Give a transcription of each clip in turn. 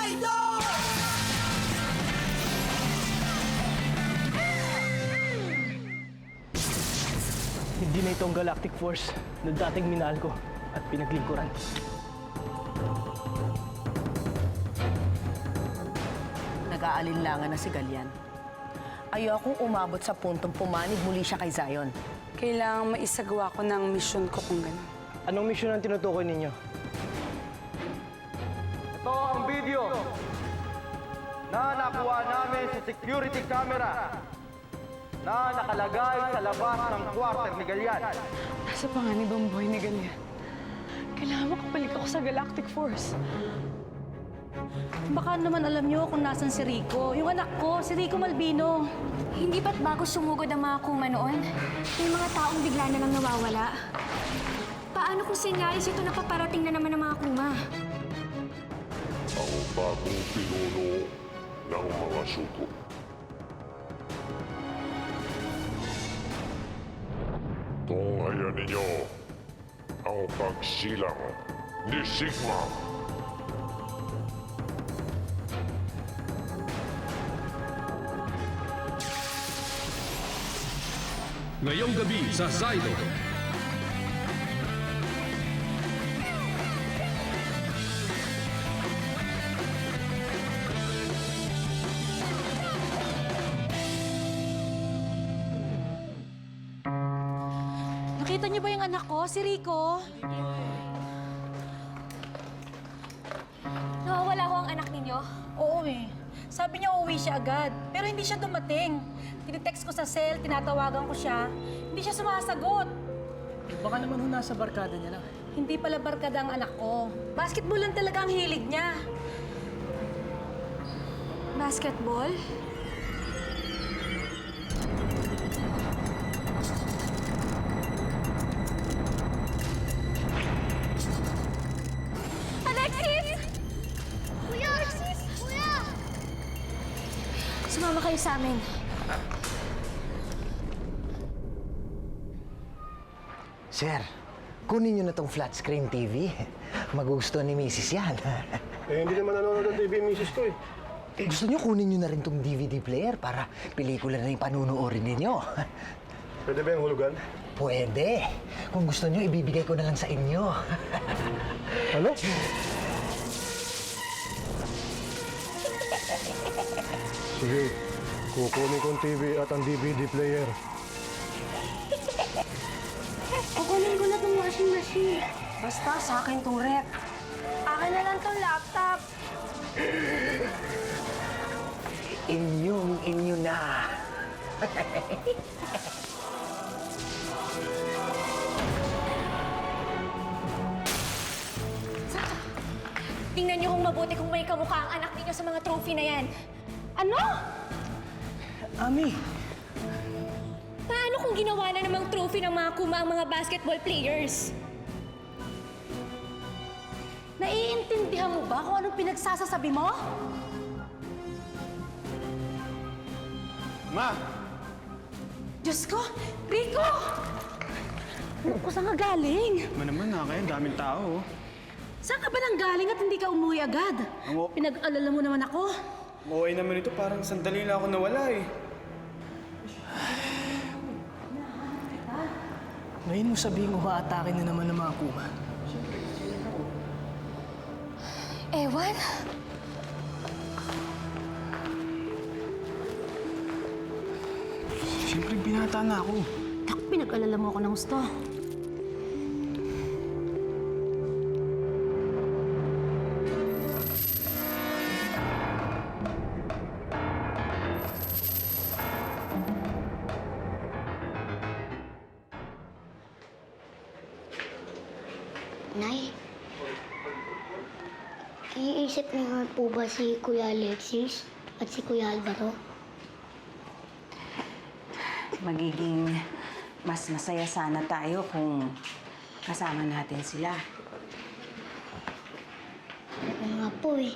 Idol! Hindi na itong Galactic Force na dating minahal ko at pinaglingkuran. Nag-aalinlangan na si Galian. Ayokong umabot sa puntong pumanig muli siya kay Zion. Kailangang maisagawa ko ng misyon ko kung gano'n. Anong misyon ang tinutukoy ninyo? Ito ang video na nakuha namin sa security camera na nakalagay sa labas ng quarter ni Galian. Nasa panganib ang buhay ni Galian. Kailangan makapalik ako sa Galactic Force. Baka naman alam niyo kung nasan si Rico. Yung anak ko, si Rico Malvino. Hindi ba't bago sumugod ang mga kuma noon? May mga taong bigla na lang nawawala. Paano kung senyales ito napaparating na naman ng mga kuma? Ang bagong pinuno ng mga suko. Tunghayan ninyo ang pagsilang ni Sigma. Ngayong gabi sa Zydon. Nakita niyo ba yung anak ko, si Rico? Nawawala ho ang anak ninyo? Oo eh. Sabi niya uuwi siya agad, pero hindi siya dumating. Tinitext ko sa cell, tinatawagan ko siya. Hindi siya sumasagot. Baka naman ho nasa barkada niya lang. Hindi pala barkada ang anak ko. Basketball lang talaga ang hilig niya. Basketball? Alexis! Kuya! Alexis! Kuya! Sumama kayo sa amin. Sir, kunin niyo na tong flat screen TV. Magugustuhan ni Mrs. yan. Hindi naman nanonood ng TV yung misis ko eh. Gusto niyo kunin niyo na rin tong DVD player para pelikula na yung panunuorin ninyo. Pwede ba yung hulugan? Pwede. Kung gusto niyo, ibibigay ko na lang sa inyo. Ano? Sige, kukunin ko ang TV at ang DVD player. Kukunin ko na itong washing machine. Basta sa akin tong rep. Akin na lang itong laptop. Inyo na. Tingnan niyo kung mabuti kung may kamukha ang anak ninyo sa mga trophy na yan. Ano? Ami, Paano kung ginawa na namang trophy ng mga kuma ang mga basketball players? Naiintindihan mo ba kung anong pinagsasasabi mo? Ma! Diyos ko! Rico! Ano saan ka galing? naman nakakaya, daming tao. Saan ka ba nang galing at hindi ka umuwi agad? Pinag-alala mo naman ako. Okay naman ito, parang sandali lang ako nawala eh. Ngayon mo sabihin umaatake na naman ng mga kuma. Ewan. Siyempre, binata na ako. Naku, pinag-alala mo ako ng gusto. Nay, iisip niyo nga po ba si Kuya Alexis at si Kuya Alvaro? Magiging mas masaya sana tayo kung kasama natin sila. Oo nga po eh.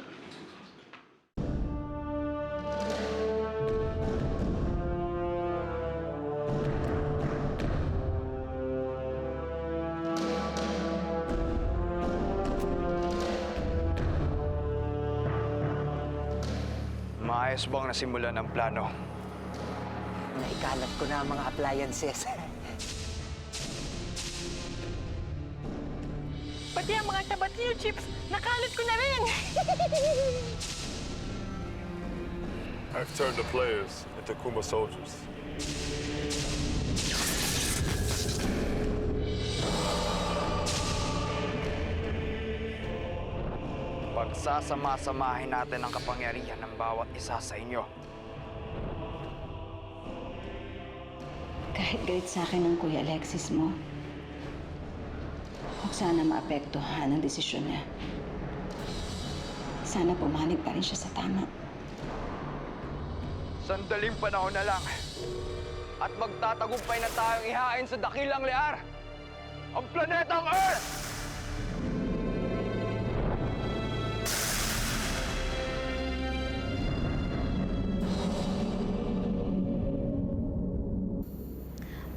Maayos bang nasimulan ang plano? Naikalat ko na ang mga appliances. Pati ang mga tabatillo chips, nakalat ko na rin! I've turned the players into Kuma soldiers. Pagsasama-samahin natin ang kapangyarihan ng bawat isa sa inyo. Kahit galit sa akin ng Kuya Alexis mo, huwag sana maapektuhan ang desisyon niya. Sana pumanig pa rin siya sa tama. Sandaling panahon na lang at magtatagumpay na tayong ihain sa dakilang liar ang planetang Earth!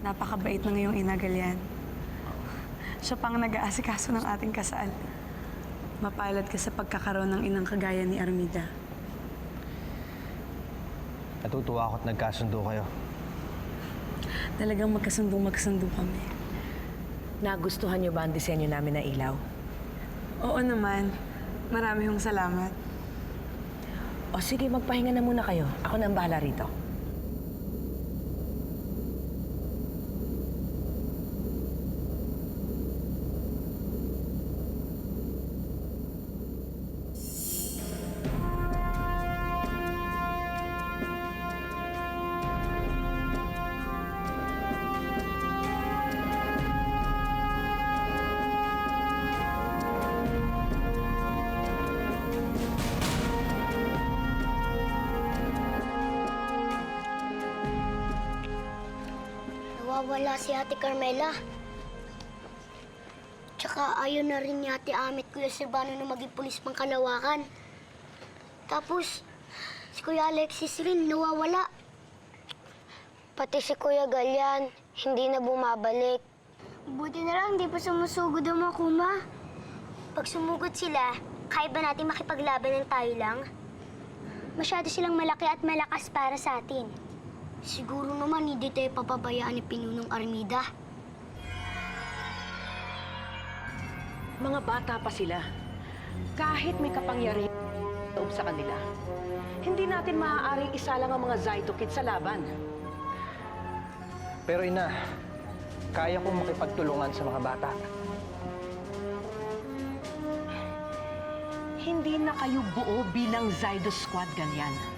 Napakabait ng iyong ina, Galian. Siya pang nag-aasikaso ng ating kasal. Mapalad ka sa pagkakaroon ng inang kagaya ni Armida. Natutuwa ako at nagkasundo kayo. Talagang magkasundo kami. Nagustuhan niyo ba ang disenyo namin ng ilaw? Oo naman. Marami hong salamat. O sige, magpahinga na muna kayo. Ako na ang bahala rito. Nawawala si Ate Carmela. Tsaka ayaw na rin ni Ate Amit Kuya Silvano na maging pulis pang Kalawakan. Tapos, si Kuya Alexis rin nawawala. Pati si Kuya Galian, hindi na bumabalik. Buti na lang, di pa sumusugod ang mga Kuma. Pag sumugod sila, kaya ba natin makipaglaban ng tayo lang? Masyado silang malaki at malakas para sa atin. Siguro naman hindi tayo papabayaan ni Pinunong Armida. Mga bata pa sila. Kahit may kapangyarihan loob sa kanila, hindi natin maaaring isa lang ang mga Zaito Kids sa laban. Pero ina, kaya kong makipagtulungan sa mga bata. Hindi na kayo buo bilang Zydo Squad, Galian.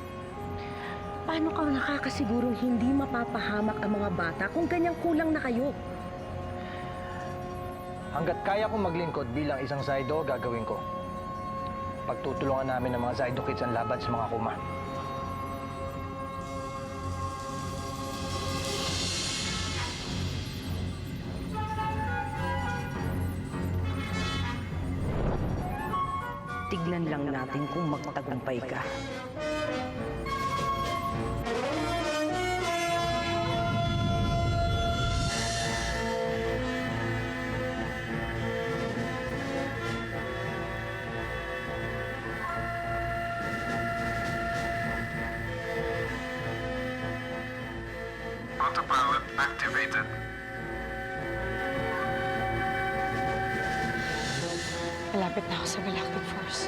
Paano ka nakakasigurong hindi mapapahamak ang mga bata kung ganyang kulang na kayo? Hanggat kaya kong maglingkod bilang isang Zydo, gagawin ko. Pagtutulungan namin ng mga Zydo Kids ang laban sa mga Kuma. Tignan lang natin kung magtagumpay ka. Autopilot activated. Malapit na ako sa Galactic Force.